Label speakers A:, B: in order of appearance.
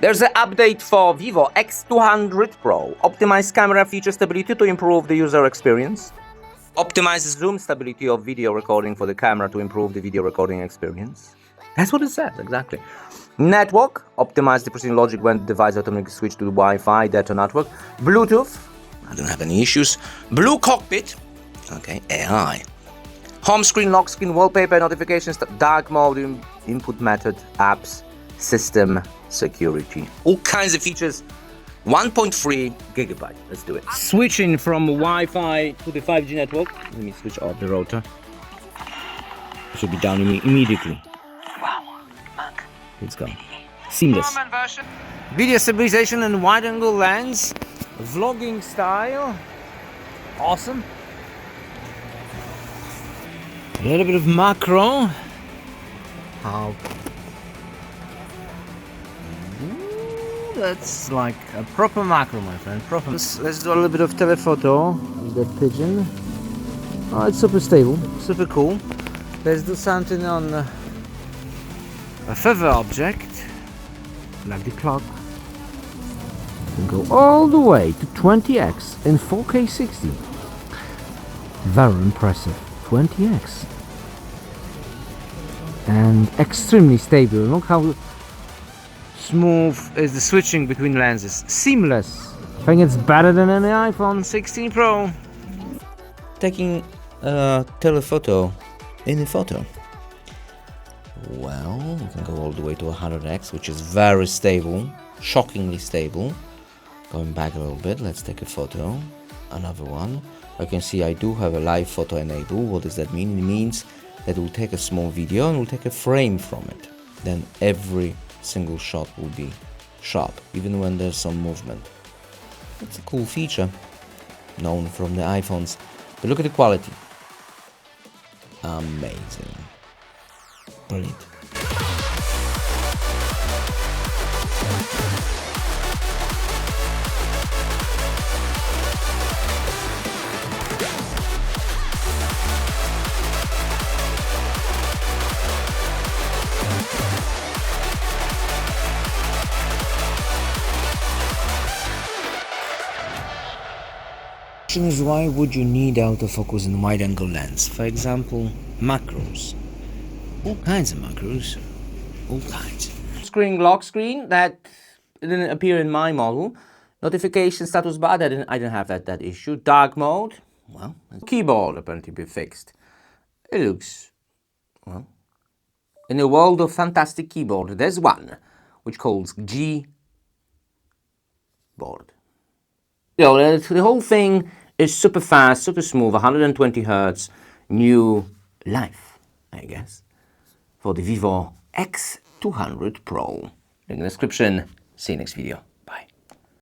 A: There's an update for Vivo X200 Pro. Optimize camera feature stability to improve the user experience. Optimize zoom stability of video recording for the camera to improve the video recording experience. That's what it says, exactly. Network. Optimize the precision logic when the device automatically switch to Wi-Fi data network. Bluetooth. I don't have any issues. Blue cockpit. Okay, AI. Home screen, lock screen, wallpaper, notifications, dark mode, input method, apps, system, security. All kinds of features. 1.3 gigabyte. Let's do it. Switching from Wi-Fi to the 5G network. Let me switch off the router. It should be done immediately.
B: Wow, Mac.
A: Let's go. Seamless. Video stabilization and wide-angle lens. Vlogging style. Awesome. A little bit of macro. How? Ooh, that's like a proper macro, my friend. Proper. Let's do a little bit of telephoto of the pigeon. Oh, it's super stable, super cool. Let's do something on a feather object, like the clock. And go all the way to 20x in 4K 60. Very impressive. 20x. And extremely stable. Look how smooth is the switching between lenses. Seamless. I think it's better than any iPhone 16 Pro. Taking a telephoto in the photo. Well, we can go all the way to 100x, which is very stable, shockingly stable. Going back a little bit, let's take a photo. Another one. I can see I do have a live photo enabled. What does that mean? It means that we'll take a small video and we'll take a frame from it. Then every single shot will be sharp, even when there's some movement. It's a cool feature, known from the iPhones. But look at the quality. Amazing. Brilliant. Question is, why would you need autofocus and wide-angle lens? For example, macros. All kinds of macros. All kinds. Screen, lock screen, that didn't appear in my model. Notification status bar, I didn't have that issue. Dark mode, well, keyboard apparently be fixed. It looks, well, in a world of fantastic keyboard, there's one which calls G board. You know, the whole thing is super fast, super smooth, 120 Hertz, new life, I guess, for the Vivo X200 Pro. In the description, see you next video.